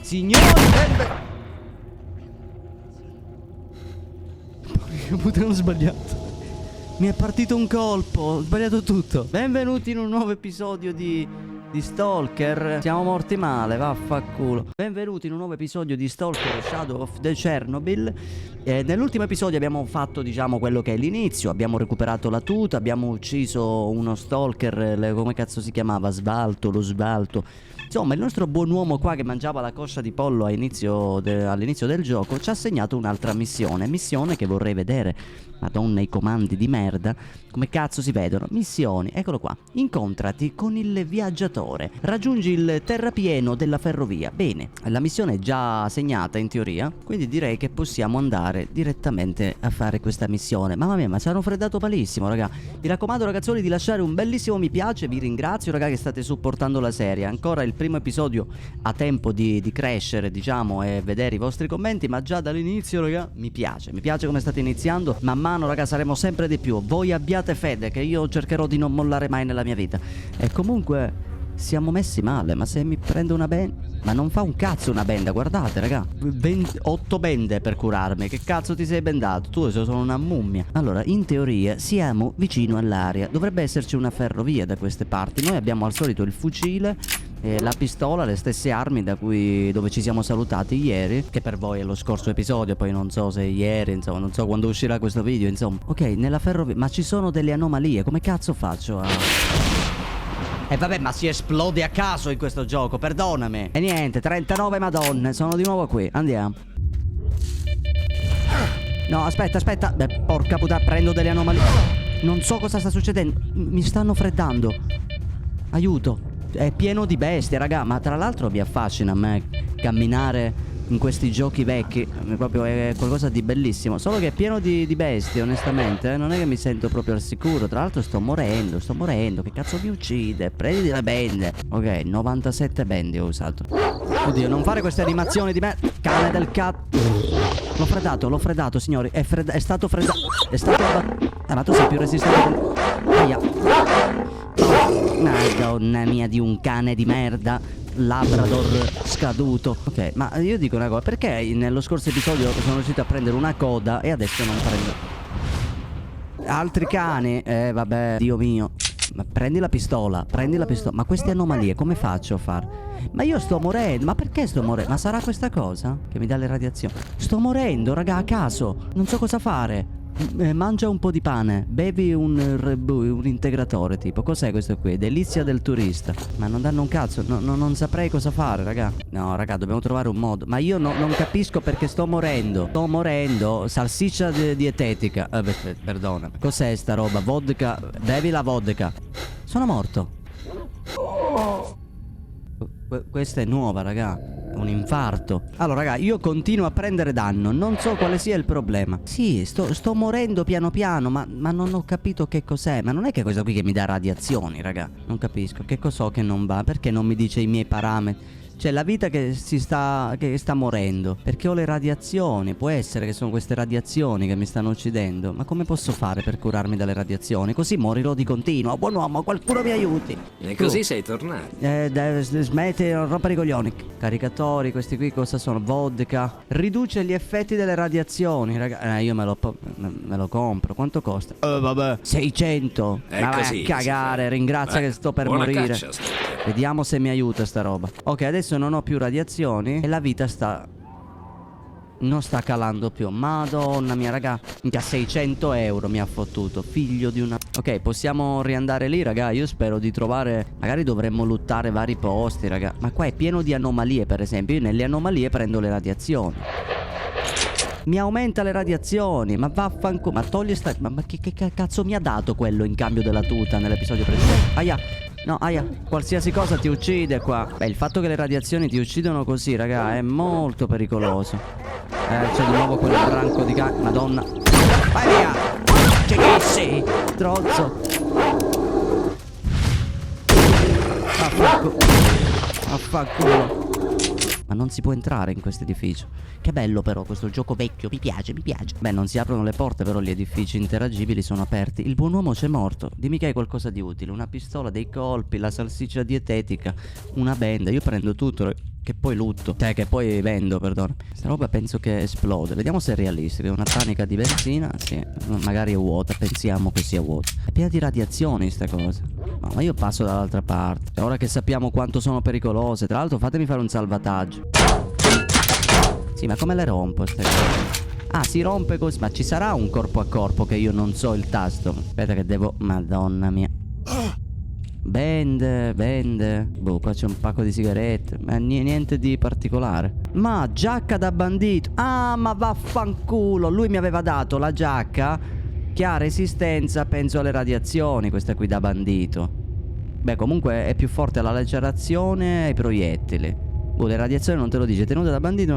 Signori, Porca puttana, ho sbagliato. Mi è partito un colpo, ho sbagliato tutto. Benvenuti in un nuovo episodio di Stalker. Siamo morti male, vaffanculo. Benvenuti in un nuovo episodio di Stalker Shadow of the Chernobyl. Nell'ultimo episodio abbiamo fatto, diciamo, quello che è l'inizio. Abbiamo recuperato la tuta, abbiamo ucciso uno Stalker, come cazzo si chiamava? Sbalto, lo Sbalto. Insomma, il nostro buon uomo qua che mangiava la coscia di pollo all'inizio del gioco ci ha assegnato un'altra missione. Missione che vorrei vedere. Madonna, i comandi di merda. Come cazzo si vedono? Missioni, eccolo qua. Incontrati con il viaggiatore. Raggiungi il terrapieno della ferrovia. Bene, la missione è già segnata in teoria, quindi direi che possiamo andare direttamente a fare questa missione. Mamma mia, ma ci hanno freddato malissimo, raga. Vi raccomando, ragazzoli, di lasciare un bellissimo mi piace. Vi ringrazio, raga, che state supportando la serie. Ancora il primo episodio ha tempo di crescere, diciamo, e vedere i vostri commenti, ma già dall'inizio, raga, mi piace come state iniziando. Man mano, raga, saremo sempre di più. Voi abbiate fede che io cercherò di non mollare mai nella mia vita. E comunque siamo messi male. Ma se mi prendo una benda, ma non fa un cazzo una benda, guardate, raga. 8 bende per curarmi. Che cazzo ti sei bendato? Tu sono una mummia. Allora, in teoria siamo vicino all'area. Dovrebbe esserci una ferrovia da queste parti. Noi abbiamo al solito il fucile, la pistola, le stesse armi dove ci siamo salutati ieri, che per voi è lo scorso episodio, poi non so se ieri, insomma, non so quando uscirà questo video, insomma. Ok, nella ferrovia, ma ci sono delle anomalie, come cazzo faccio a... vabbè, ma si esplode a caso in questo gioco, perdonami. E niente, 39 madonne, sono di nuovo qui, andiamo. No, aspetta. Beh, porca puttana, prendo delle anomalie. Non so cosa sta succedendo, mi stanno freddando. Aiuto. È pieno di bestie, raga. Ma tra l'altro mi affascina a me camminare in questi giochi vecchi. Proprio è qualcosa di bellissimo. Solo che è pieno di bestie, onestamente, non è che mi sento proprio al sicuro. Tra l'altro sto morendo. Che cazzo mi uccide? Prendi le bende. Ok, 97 bende ho usato. Oddio, non fare queste animazioni di me. Cane del cazzo. L'ho freddato, signori. È stato freddato. È stato ma tu sei più resistente. Aia. Madonna mia, di un cane di merda. Labrador scaduto. Ok, ma io dico una cosa. Perché nello scorso episodio sono riuscito a prendere una coda e adesso non prendo altri cani? Vabbè, Dio mio. Ma prendi la pistola. Ma queste anomalie come faccio a fare? Ma io sto morendo. Ma perché sto morendo? Ma sarà questa cosa che mi dà le radiazioni? Sto morendo, raga, a caso. Non so cosa fare. Mangia un po' di pane, bevi un integratore, tipo. Cos'è questo qui? Delizia del turista. Ma non danno un cazzo. Non saprei cosa fare, raga. No, raga, dobbiamo trovare un modo. Ma io non capisco perché sto morendo. Salsiccia dietetica. Perdona. Cos'è sta roba? Vodka. Bevi la vodka. Sono morto. Questa è nuova, raga. Un infarto. Allora, raga, io continuo a prendere danno. Non so quale sia il problema. Sì, sto morendo piano piano. Ma non ho capito che cos'è. Ma non è che questa qui che mi dà radiazioni, raga. Non capisco. Che cos'ho che non va? Perché non mi dice i miei parametri? Cioè, la vita che sta morendo. Perché ho le radiazioni. Può essere che sono queste radiazioni che mi stanno uccidendo. Ma come posso fare per curarmi dalle radiazioni? Così morirò di continuo. Buon uomo, qualcuno mi aiuti. E così sei tornato. Smetti di rompere i coglioni. Caricatori, questi qui cosa sono? Vodka. Riduce gli effetti delle radiazioni, raga. Io me lo compro. Quanto costa? Vabbè, 600. Ma vai a cagare. Ringrazia che sto per morire. Caccia, vediamo se mi aiuta sta roba. Ok, adesso non ho più radiazioni e la vita non sta calando più. Madonna mia, raga. Minchia, 600 euro mi ha fottuto. Figlio di una... Ok, possiamo riandare lì, raga. Io spero di trovare... Magari dovremmo lottare vari posti, raga. Ma qua è pieno di anomalie, per esempio. Io nelle anomalie prendo le radiazioni. Mi aumenta le radiazioni. Ma vaffanculo. Ma togli sta... Ma che cazzo mi ha dato quello in cambio della tuta nell'episodio precedente? Aia. No, aia, qualsiasi cosa ti uccide qua. Beh, il fatto che le radiazioni ti uccidono così, raga, è molto pericoloso. C'è di nuovo quel branco di cane. Madonna. Vai via. Che sei? Trozzo. Affanculo. Ma non si può entrare in questo edificio. Che bello però questo gioco vecchio, mi piace, mi piace. Beh, non si aprono le porte, però gli edifici interagibili sono aperti. Il buon uomo c'è morto. Dimmi che hai qualcosa di utile. Una pistola, dei colpi, la salsiccia dietetica, una benda. Io prendo tutto, che poi lutto. Cioè, che poi vendo, perdono. Questa roba penso che esplode. Vediamo se è realistica. Una tanica di benzina, sì, magari è vuota. Pensiamo che sia vuota. È piena di radiazioni sta cosa. No, ma io passo dall'altra parte. Ora che sappiamo quanto sono pericolose. Tra l'altro fatemi fare un salvataggio. Sì, ma come le rompo ste cose? Ah, si rompe così. Ma ci sarà un corpo a corpo che io non so il tasto? Aspetta che devo... Madonna mia. Bende. Boh, qua c'è un pacco di sigarette. Ma niente di particolare. Ma giacca da bandito. Ah, ma vaffanculo. Lui mi aveva dato la giacca che ha resistenza, penso, alle radiazioni. Questa qui da bandito. Beh, comunque è più forte alla lacerazione e ai proiettili. Le radiazioni non te lo dice. Tenuta da bandito,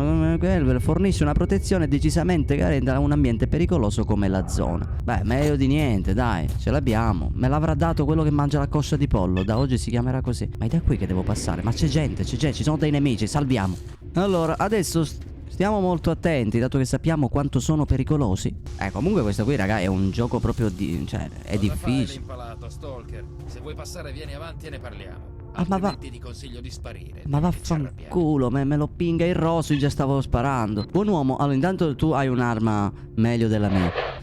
fornisce una protezione decisamente carente da un ambiente pericoloso come la zona. Beh, meglio di niente, dai, ce l'abbiamo. Me l'avrà dato quello che mangia la coscia di pollo. Da oggi si chiamerà così. Ma è da qui che devo passare. Ma c'è gente, ci sono dei nemici, salviamo. Allora, adesso stiamo molto attenti, dato che sappiamo quanto sono pericolosi. Comunque questo qui, raga, è un gioco proprio di... cioè, è difficile. Impalato, Stalker. Se vuoi passare, vieni avanti e ne parliamo. Ma va... ti consiglio di sparire. Ma vaffanculo, me lo pinga il rosso, io già stavo sparando. Buon uomo, allora intanto tu hai un'arma meglio della mia.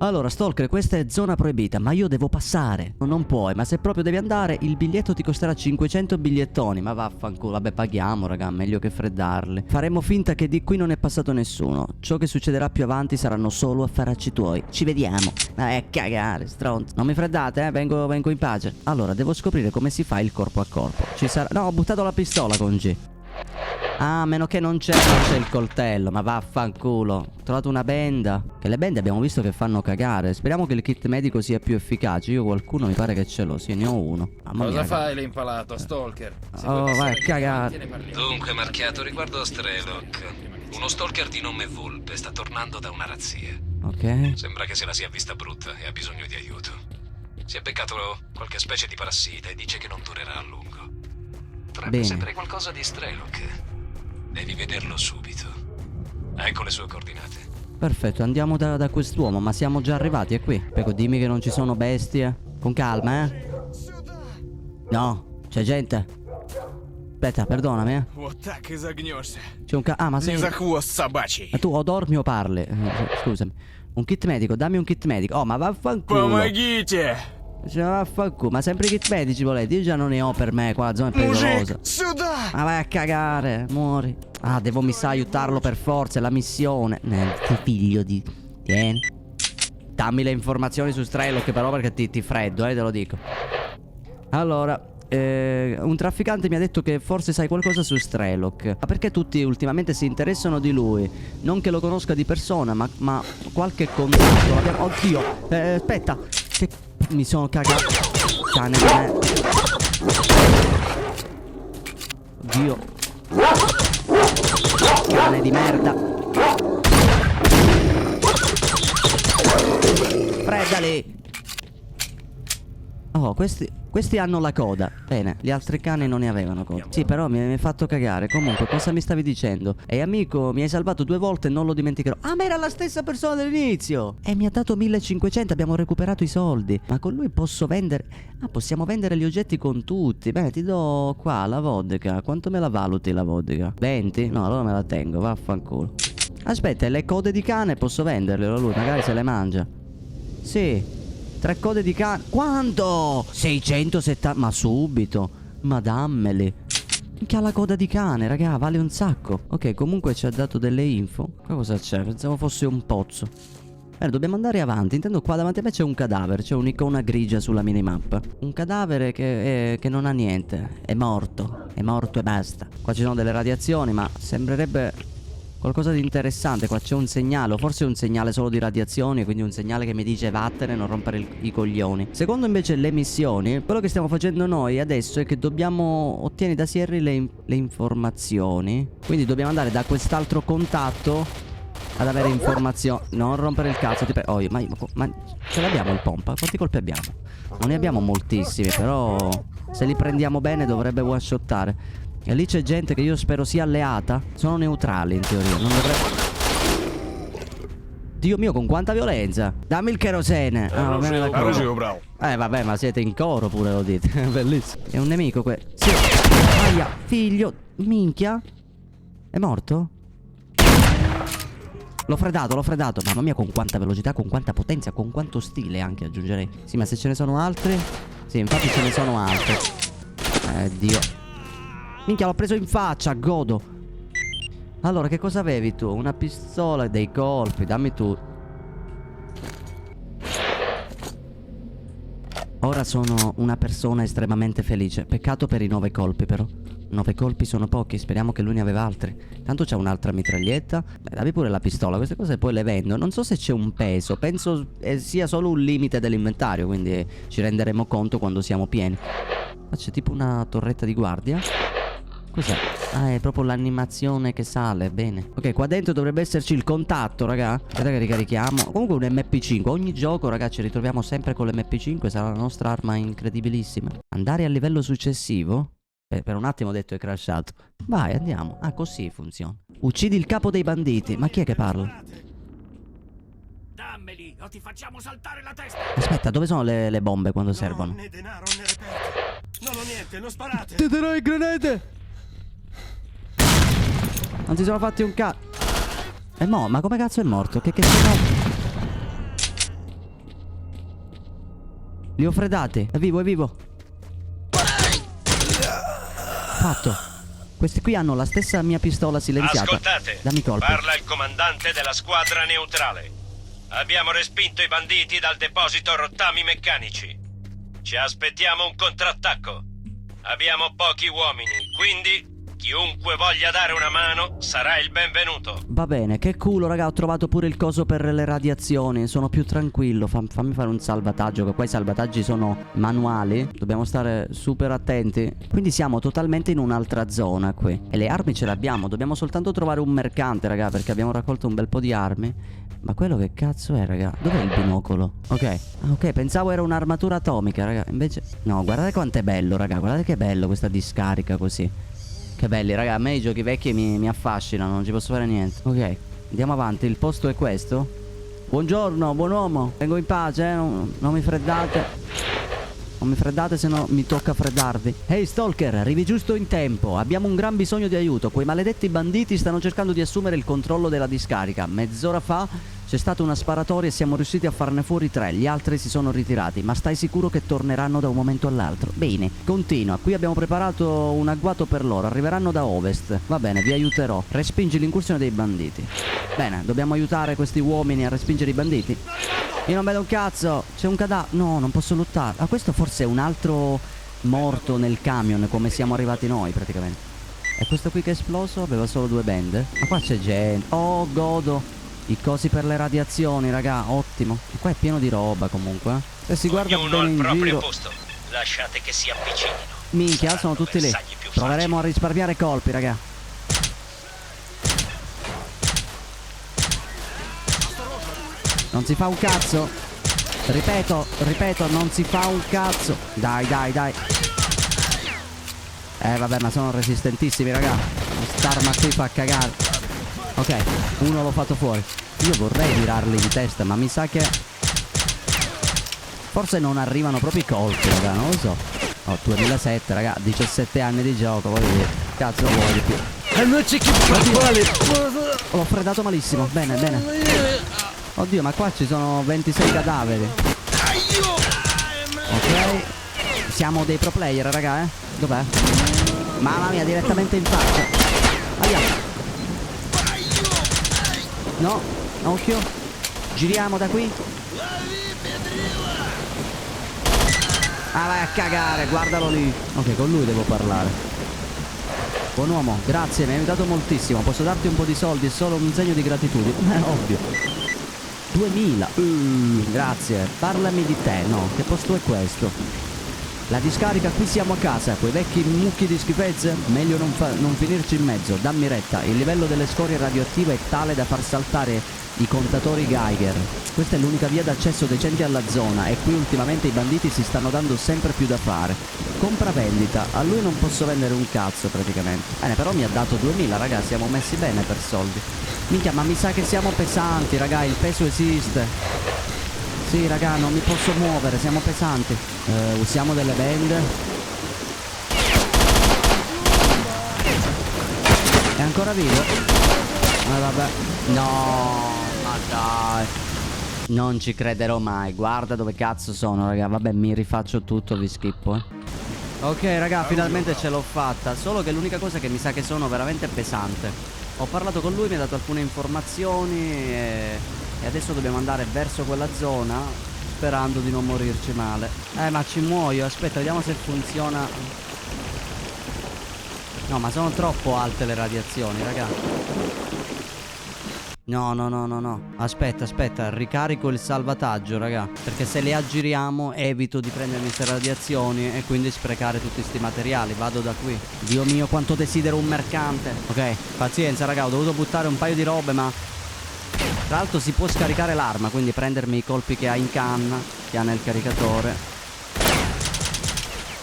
Allora, Stalker, questa è zona proibita, ma io devo passare. Non puoi, ma se proprio devi andare, il biglietto ti costerà 500 bigliettoni. Ma vaffanculo, vabbè, paghiamo, raga, meglio che freddarle. Faremo finta che di qui non è passato nessuno. Ciò che succederà più avanti saranno solo affaracci tuoi. Ci vediamo. Cagare, stronzo. Non mi freddate, vengo in pace. Allora, devo scoprire come si fa il corpo a corpo. Ci sarà... No, ho buttato la pistola con G. Ah, a meno che non c'è il coltello. Ma vaffanculo. Ho trovato una benda. Che le bende abbiamo visto che fanno cagare. Speriamo che il kit medico sia più efficace. Io qualcuno mi pare che ce l'ho. Sì, ne ho uno. Cosa fai l'impalato, Stalker? Oh, vai a cagare. Dunque, marchiato riguardo a Strelok. Uno stalker di nome Volpe sta tornando da una razzia. Ok. Sembra che se la sia vista brutta e ha bisogno di aiuto. Si è beccato qualche specie di parassita e dice che non durerà a lungo. Dovrebbe sempre qualcosa di Strelok. Devi vederlo subito. Ecco le sue coordinate. Perfetto, andiamo da quest'uomo. Ma siamo già arrivati, è qui. Prego, dimmi che non ci sono bestie. Con calma, No, c'è gente. Aspetta, perdonami, C'è un Ah, ma sei... Ma tu o dormi o parli? Scusami. Un kit medico, dammi un kit medico. Oh, ma vaffanculo. Помогите! Cioè, vaffanculo, ma sempre i kit medici volete? Io già non ne ho per me, qua la zona è pericolosa. Ma vai a cagare, muori. Ah, devo mi sa aiutarlo per forza, è la missione. Che figlio di... Tieni. Dammi le informazioni su Strelok però perché ti freddo, te lo dico. Allora, un trafficante mi ha detto che forse sai qualcosa su Strelok. Ma perché tutti ultimamente si interessano di lui? Non che lo conosca di persona, ma qualche contatto abbiamo... Oddio, aspetta, che mi sono cagato. Cane di me. Oddio. Cane di merda. Freddali. Oh, questi hanno la coda. Bene, gli altri cani non ne avevano coda. Sì, però mi hai fatto cagare. Comunque, cosa mi stavi dicendo? Ehi, amico, mi hai salvato 2 volte e non lo dimenticherò. Ah, ma era la stessa persona dell'inizio. E mi ha dato 1500, abbiamo recuperato i soldi. Ma con lui posso vendere... Ah, possiamo vendere gli oggetti con tutti. Bene, ti do qua la vodka. Quanto me la valuti la vodka? 20? No, allora me la tengo, vaffanculo. Aspetta, le code di cane posso venderle a lui, magari se le mangia. Sì. 3 code di cane. Quanto? 670. Ma subito. Ma dammeli. Che ha la coda di cane, raga. Vale un sacco. Ok, comunque ci ha dato delle info. Qua cosa c'è? Pensavo fosse un pozzo. Bene, dobbiamo andare avanti. Intendo qua davanti a me c'è un cadavere. C'è un'icona grigia sulla minimappa. Un cadavere che non ha niente. È morto. È morto e basta. Qua ci sono delle radiazioni, ma sembrerebbe... qualcosa di interessante. Qua c'è un segnale, o forse è un segnale solo di radiazioni, quindi un segnale che mi dice vattene, non rompere i coglioni. Secondo invece le missioni, quello che stiamo facendo noi adesso è che dobbiamo ottieni da Sierry le informazioni. Quindi dobbiamo andare da quest'altro contatto ad avere informazioni. Non rompere il cazzo, ti prego. Oh, ma ce l'abbiamo il pompa? Quanti colpi abbiamo? Non ne abbiamo moltissimi, però se li prendiamo bene dovrebbe one-shottare. E lì c'è gente che io spero sia alleata. Sono neutrali in teoria. Non dovrebbe... Dio mio, con quanta violenza. Dammi il kerosene. Ah, va bene la cosa. bravo. Vabbè, ma siete in coro pure, lo dite. Bellissimo. È un nemico sì. Aia, figlio. Minchia. È morto? L'ho freddato. Mamma mia, con quanta velocità, con quanta potenza, con quanto stile anche, aggiungerei. Sì, ma se ce ne sono altri... Sì, infatti ce ne sono altri. Dio. Minchia, l'ho preso in faccia, godo. Allora, che cosa avevi tu? Una pistola e dei colpi, dammi tu. Ora sono una persona estremamente felice. Peccato per i 9 colpi però. 9 colpi sono pochi, speriamo che lui ne aveva altri. Tanto c'è un'altra mitraglietta. Beh, dammi pure la pistola, queste cose poi le vendo. Non so se c'è un peso, penso sia solo un limite dell'inventario, quindi ci renderemo conto quando siamo pieni. Qua c'è tipo una torretta di guardia. Cos'è? Ah, è proprio l'animazione che sale, bene. Ok, qua dentro dovrebbe esserci il contatto, raga. Aspetta che ricarichiamo. Comunque un MP5. Ogni gioco, raga, ci ritroviamo sempre con l'MP5. Sarà la nostra arma incredibilissima. Andare al livello successivo? Per un attimo ho detto è crashato. Vai, andiamo. Ah, così funziona. Uccidi il capo dei banditi. Ma chi è che parla? Dammeli o ti facciamo saltare la testa. Aspetta, dove sono le bombe quando servono? Né denaro né reperti. Non ho niente, non sparate. Ti darò le granate. Non si sono fatti un ma come cazzo è morto? Che sono? Li ho freddati. È vivo, è vivo. Fatto. Questi qui hanno la stessa mia pistola silenziata. Ascoltate, dammi colpi. parla il comandante della squadra neutrale. Abbiamo respinto i banditi dal deposito rottami meccanici. Ci aspettiamo un contrattacco. Abbiamo pochi uomini, quindi chiunque voglia dare una mano sarà il benvenuto. Va bene, che culo, raga, ho trovato pure il coso per le radiazioni. Sono più tranquillo. Fammi fare un salvataggio, che qua i salvataggi sono manuali. Dobbiamo stare super attenti. Quindi siamo totalmente in un'altra zona qui. E le armi ce le abbiamo. Dobbiamo soltanto trovare un mercante, raga, perché abbiamo raccolto un bel po' di armi. Ma quello che cazzo è, raga? Dov'è il binocolo? Ok. Ok, pensavo era un'armatura atomica, raga. Invece... No, guardate quanto è bello, raga. Guardate che bello questa discarica così. Che belli, raga, a me i giochi vecchi mi affascinano, non ci posso fare niente. Ok, andiamo avanti, il posto è questo. Buongiorno, buon uomo. Vengo in pace, non mi freddate. Non mi freddate, se no mi tocca freddarvi. Ehi, Stalker, arrivi giusto in tempo. Abbiamo un gran bisogno di aiuto. Quei maledetti banditi stanno cercando di assumere il controllo della discarica. Mezz'ora fa c'è stata una sparatoria e siamo riusciti a farne fuori 3. Gli altri si sono ritirati, ma stai sicuro che torneranno da un momento all'altro? Bene, continua. Qui abbiamo preparato un agguato per loro. Arriveranno da ovest. Va bene, vi aiuterò. Respingi l'incursione dei banditi. Bene, dobbiamo aiutare questi uomini a respingere i banditi. Io non vedo un cazzo. C'è un cadavere. No, non posso lottare. Ah, questo forse è un altro morto nel camion, come siamo arrivati noi praticamente. E questo qui che è esploso aveva solo 2 bende. Ma qua c'è gente. Oh, godo. I cosi per le radiazioni, raga, ottimo. E qua è pieno di roba comunque. Se si guarda Ognuno bene in al proprio giro. posto. Lasciate che si avvicinino. Minchia, sono tutti lì. Proveremo a risparmiare colpi, raga. Non si fa un cazzo. Ripeto, non si fa un cazzo. Dai. Vabbè, ma sono resistentissimi, raga. Quest'arma qui fa cagare. Ok, uno l'ho fatto fuori. Io vorrei tirarli in testa, ma mi sa che forse non arrivano proprio i colpi, raga, non lo so. Oh, 2007, raga, 17 anni di gioco, voglio dire. Cazzo lo vuoi di più. L'ho freddato malissimo, bene. Oddio, ma qua ci sono 26 cadaveri. Ok. Siamo dei pro player, raga, Dov'è? Mamma mia, direttamente in faccia. Aia. No, occhio. Giriamo da qui. Ah, vai a cagare, guardalo lì. Ok, con lui devo parlare. Buon uomo, grazie, mi hai aiutato moltissimo. Posso darti un po' di soldi, è solo un segno di gratitudine. Ovvio. 2000. Grazie. Parlami di te, no? Che posto è questo? La discarica, qui siamo a casa. Quei vecchi mucchi di schifezze? Meglio non finirci in mezzo. Dammi retta. Il livello delle scorie radioattive è tale da far saltare i contatori Geiger. Questa è l'unica via d'accesso decente alla zona e qui ultimamente i banditi si stanno dando sempre più da fare. Compravendita. A lui non posso vendere un cazzo praticamente. Bene, però mi ha dato 2000, raga. Siamo messi bene per soldi. Minchia, ma mi sa che siamo pesanti, raga. Il peso esiste. Sì, raga, non mi posso muovere. Siamo pesanti. Usiamo delle bende. È ancora vivo? Vabbè. No, ma dai. Non ci crederò mai. Guarda dove cazzo sono, raga. Vabbè, mi rifaccio tutto, vi schippo, Ok, raga, finalmente ce l'ho fatta. Solo che l'unica cosa è che mi sa che sono veramente pesante. Ho parlato con lui, mi ha dato alcune informazioni e adesso dobbiamo andare verso quella zona sperando di non morirci male. Ma ci muoio. Aspetta, vediamo se funziona. No, ma sono troppo alte le radiazioni, raga. No. Aspetta, ricarico il salvataggio, raga. Perché se le aggiriamo evito di prendermi queste radiazioni e quindi sprecare tutti sti materiali. Vado da qui. Dio mio, quanto desidero un mercante. Ok, pazienza, raga, ho dovuto buttare un paio di robe, ma tra l'altro si può scaricare l'arma, quindi prendermi i colpi che ha in canna, che ha nel caricatore.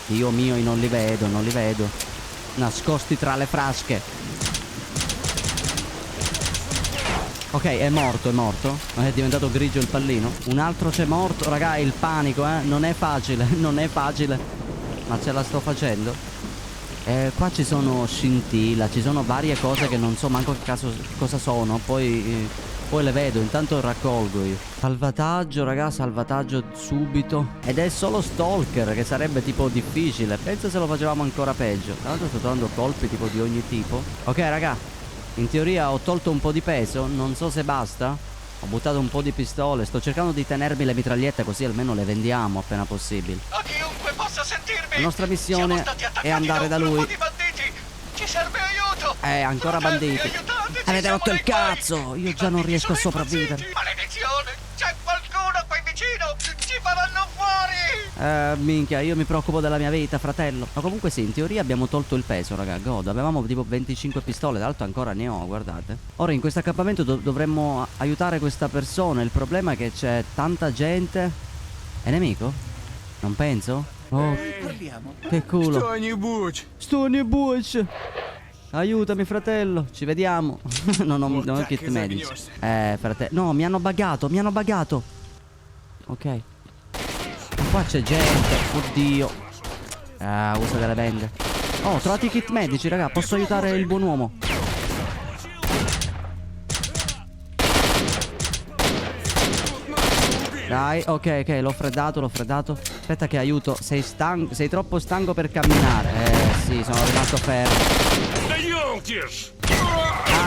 Dio mio, io non li vedo. Nascosti tra le frasche. Ok, è morto. È diventato grigio il pallino. Un altro c'è morto. Raga, il panico, non è facile. Ma ce la sto facendo. Qua ci sono scintilla. Ci sono varie cose che non so manco che caso cosa sono. Poi le vedo. Intanto raccolgo io. Salvataggio, raga, salvataggio subito. Ed è solo stalker, che sarebbe tipo difficile. Penso se lo facevamo ancora peggio. Tra l'altro sto trovando colpi tipo di ogni tipo. Ok, raga, in teoria ho tolto un po' di peso, non so se basta. Ho buttato un po' di pistole, sto cercando di tenermi le mitragliette così almeno le vendiamo appena possibile. A chiunque possa sentirmi. La nostra missione è andare da lui. Ci serve aiuto. Ancora banditi. Avete rotto il cazzo, io già non riesco a sopravvivere. Maledizione, c'è qualcuno qui vicino, ci faranno fuori. Minchia, io mi preoccupo della mia vita, fratello. Ma comunque sì, in teoria abbiamo tolto il peso, raga. God, avevamo tipo 25 pistole, d'altro ancora ne ho, guardate. Ora in questo accampamento dovremmo aiutare questa persona. Il problema è che c'è tanta gente. È nemico? Non penso. Oh, che culo. Что-нибудь. Aiutami, fratello. Ci vediamo. non ho kit medici. Fratello. No, mi hanno buggato. Ok. Ma qua c'è gente. Oddio. Usa delle bende. Oh, ho trovato i kit medici, raga. Posso aiutare il buon uomo. Dai, ok, l'ho freddato. Aspetta che aiuto. Sei troppo stanco per camminare. Sì, sono rimasto fermo.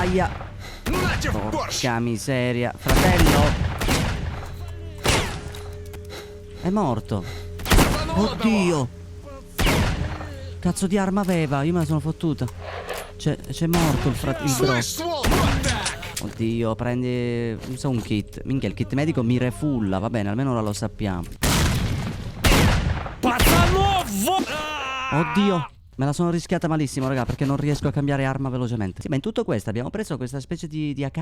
Aia. Porca miseria. Fratello. È morto. Oddio. Cazzo di arma aveva? Io me la sono fottuta. C'è morto il bro. Oddio, prendi. Usa un kit. Minchia, il kit medico mi refulla. Va bene, almeno ora lo sappiamo. Oddio. Me la sono rischiata malissimo, raga, perché non riesco a cambiare arma velocemente. Sì, ma in tutto questo abbiamo preso questa specie di AK.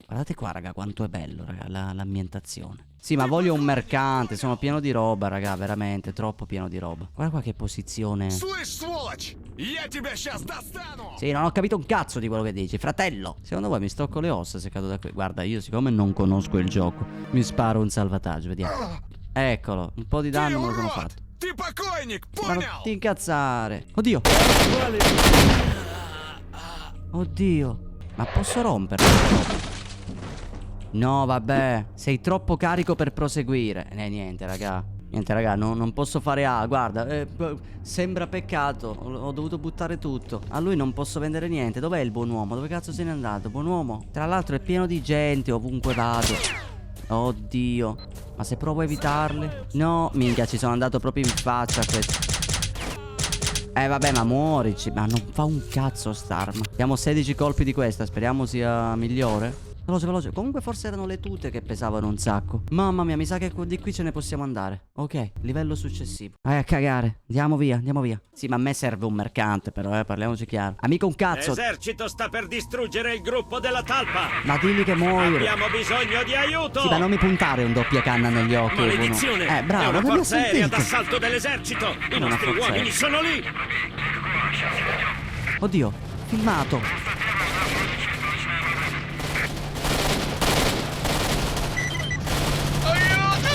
Guardate qua, raga, quanto è bello, raga, l'ambientazione. Sì, ma voglio un mercante, sono pieno di roba, raga, veramente, troppo pieno di roba. Guarda qua che posizione. Sì, non ho capito un cazzo di quello che dici, fratello. Secondo voi mi stocco le ossa se cado da qui? Guarda, io siccome non conosco il gioco, mi sparo un salvataggio, vediamo. Eccolo, un po' di danno me lo sono fatto. Ma non ti incazzare. Oddio. Oddio. Ma posso romperlo? No, vabbè. Sei troppo carico per proseguire. Niente, raga. Niente, raga, non posso fare A. Guarda, sembra peccato. Ho dovuto buttare tutto. A lui non posso vendere niente. Dov'è il buon uomo? Dove cazzo se n'è andato? Buon uomo? Tra l'altro è pieno di gente ovunque vado. Oddio. Ma se provo a evitarli? No, minchia, ci sono andato proprio in faccia a questo. Vabbè, ma muorici. Ma non fa un cazzo st'arma. Abbiamo 16 colpi di questa, speriamo sia migliore. Veloce, veloce. Comunque forse erano le tute che pesavano un sacco. Mamma mia, mi sa che di qui ce ne possiamo andare. Ok, livello successivo. Vai a cagare. Andiamo via, andiamo via. Sì, ma a me serve un mercante però, parliamoci chiaro. Amico un cazzo. L'esercito sta per distruggere il gruppo della talpa. Ma digli che muoio. Abbiamo bisogno di aiuto. Sì, ma non mi puntare un doppia canna negli occhi. Maledizione. Bravo, è una non mi ha forza aerea sentito. d'assalto dell'esercito. I Una nostri forza uomini aerea. sono lì. Oddio, filmato. Aiuto!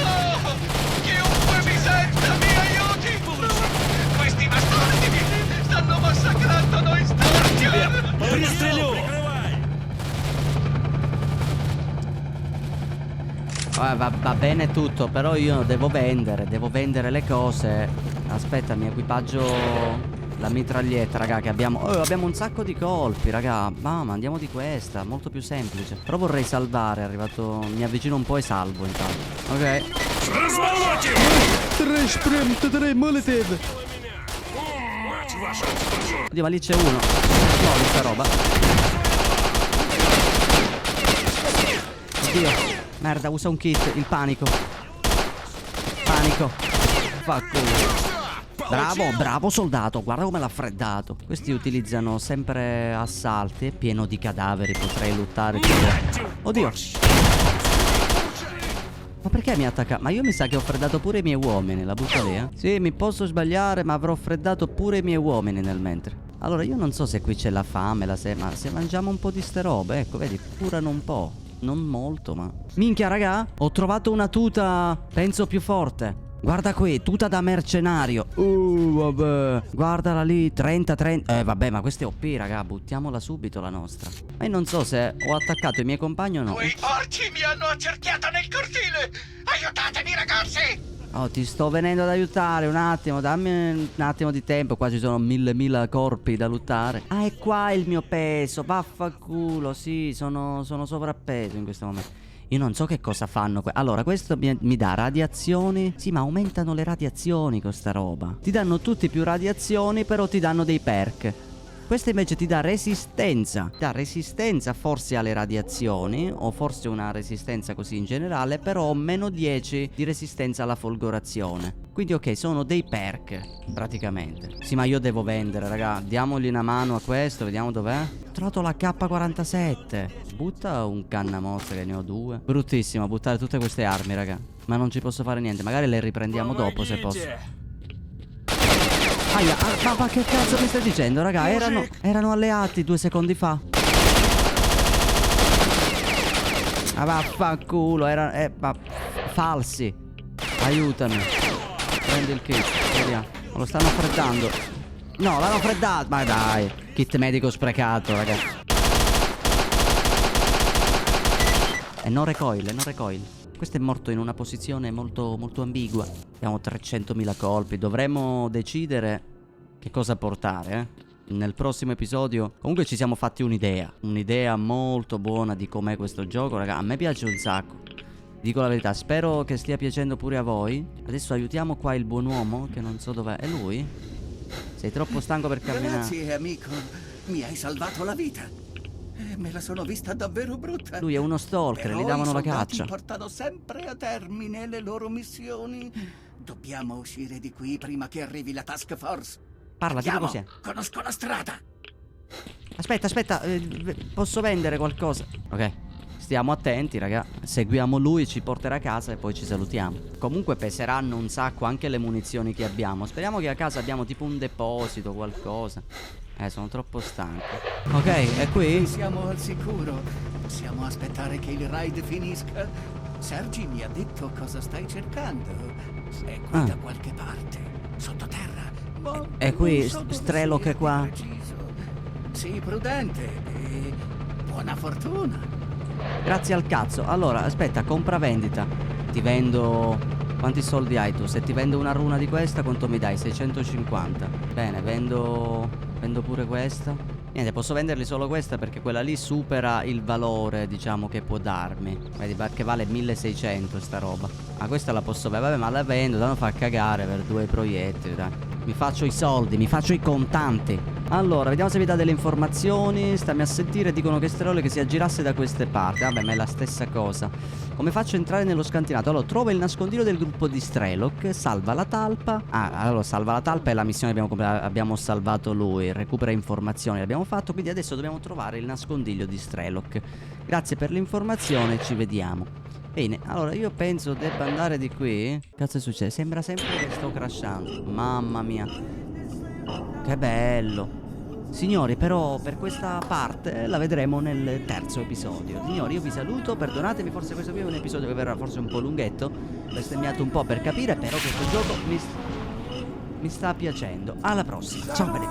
Chiunque mi senta, mi aiuti! Questi bastardi stanno massacrando noi Stalker! Va bene tutto, però io devo vendere le cose. Aspetta, mi equipaggio la mitraglietta, raga, che abbiamo. Oh, abbiamo un sacco di colpi, raga. Mamma, andiamo di questa, molto più semplice. Però vorrei salvare, è arrivato. Mi avvicino un po' e salvo intanto. Ok. 3 sprint, 3 molotov. Oddio, ma lì c'è uno. No, di sta roba. Oddio. Merda, usa un kit, il panico. Panico. Fa culo. Bravo soldato, guarda come l'ha freddato. Questi utilizzano sempre assalti, è pieno di cadaveri, potrei lottare. Oddio. Ma perché mi attacca? Ma io mi sa che ho freddato pure i miei uomini, la butto lì, eh? Sì, mi posso sbagliare, ma avrò freddato pure i miei uomini nel mentre. Allora, io non so se qui c'è la fame, ma se mangiamo un po' di ste robe, ecco, vedi, curano un po'. Non molto, ma... Minchia, raga, ho trovato una tuta, penso più forte. Guarda qui, tuta da mercenario. Vabbè. Guardala lì, 30-30. Vabbè, ma questa è OP, raga, buttiamola subito la nostra. Ma io non so se ho attaccato i miei compagni o no. Quei porci mi hanno accerchiato nel cortile! Aiutatemi, ragazzi! Oh, ti sto venendo ad aiutare un attimo, dammi un attimo di tempo. Qua ci sono mille corpi da lottare. Ah, è qua il mio peso, vaffanculo. Sì, sono sovrappeso in questo momento. Io non so che cosa fanno. Allora, questo mi dà radiazioni. Sì, ma aumentano le radiazioni con sta roba. Ti danno tutti più radiazioni, però ti danno dei perk. Questo invece ti dà resistenza. Dà resistenza forse alle radiazioni, o forse una resistenza così in generale, però meno 10 di resistenza alla folgorazione. Quindi ok, sono dei perk praticamente. Sì, ma io devo vendere, raga. Diamogli una mano a questo, vediamo dov'è. Ho trovato la K47. Butta un cannamozza, che ne ho 2. Bruttissimo buttare tutte queste armi, raga. Ma non ci posso fare niente. Magari le riprendiamo dopo se posso. Aia, ma che cazzo mi stai dicendo, raga? Erano alleati 2 secondi fa. Ah, vaffanculo, falsi. Aiutami. Prendi il kit, vediamo. Lo stanno freddando. No, l'hanno freddato. Ma dai, kit medico sprecato, raga. E non recoil, non recoil. Questo è morto in una posizione molto ambigua. Abbiamo 300.000 colpi. Dovremmo decidere che cosa portare, nel prossimo episodio. Comunque ci siamo fatti un'idea. Un'idea molto buona di com'è questo gioco, raga. A me piace un sacco. Dico la verità, spero che stia piacendo pure a voi. Adesso aiutiamo qua il buon uomo, che non so dov'è. È lui? Sei troppo stanco per camminare. Grazie, amico. Mi hai salvato la vita. Me la sono vista davvero brutta. Lui è uno stalker, Però gli davano la i soldati caccia. portano sempre a termine le loro missioni. Dobbiamo uscire di qui prima che arrivi la task force. Parla, tipo Andiamo, così. conosco la strada. Aspetta, posso vendere qualcosa? Ok, stiamo attenti, raga. Seguiamo lui, ci porterà a casa e poi ci salutiamo. Comunque peseranno un sacco anche le munizioni che abbiamo. Speriamo che a casa abbiamo tipo un deposito, qualcosa. Sono troppo stanco. Ok, è qui? Siamo al sicuro. Possiamo aspettare che il raid finisca. Sergi mi ha detto cosa stai cercando. È qui da qualche parte, sottoterra. Ma È qui, non so dove Strelok sia è qua. di preciso. Sii prudente e buona fortuna. Grazie al cazzo. Allora, aspetta, compravendita. Ti vendo... Quanti soldi hai tu? Se ti vendo una runa di questa, quanto mi dai? 650. Bene, vendo pure questa. Niente, posso venderli solo questa perché quella lì supera il valore, diciamo, che può darmi. Vedi, che vale 1600 sta roba. Ma questa la posso vendere. Vabbè, ma la vendo, tanto fa cagare per 2 proiettili, dai. Mi faccio i soldi, mi faccio i contanti. Allora, vediamo se mi dà delle informazioni. Stammi a sentire, dicono che Strelok che si aggirasse da queste parti. Vabbè, ma è la stessa cosa. Come faccio a entrare nello scantinato? Allora, trova il nascondiglio del gruppo di Strelok, salva la talpa. Ah, allora, salva la talpa è la missione che abbiamo salvato lui. Recupera informazioni, l'abbiamo fatto. Quindi adesso dobbiamo trovare il nascondiglio di Strelok. Grazie per l'informazione, ci vediamo. Bene, allora io penso debba andare di qui. Cazzo è successo? Sembra sempre che sto crashando. Mamma mia. Che bello. Signori, però per questa parte la vedremo nel terzo episodio. Signori, io vi saluto, perdonatemi, forse questo qui è un episodio che verrà forse un po' lunghetto. Ho bestemmiato un po' per capire, però questo gioco mi sta piacendo. Alla prossima, ciao belli.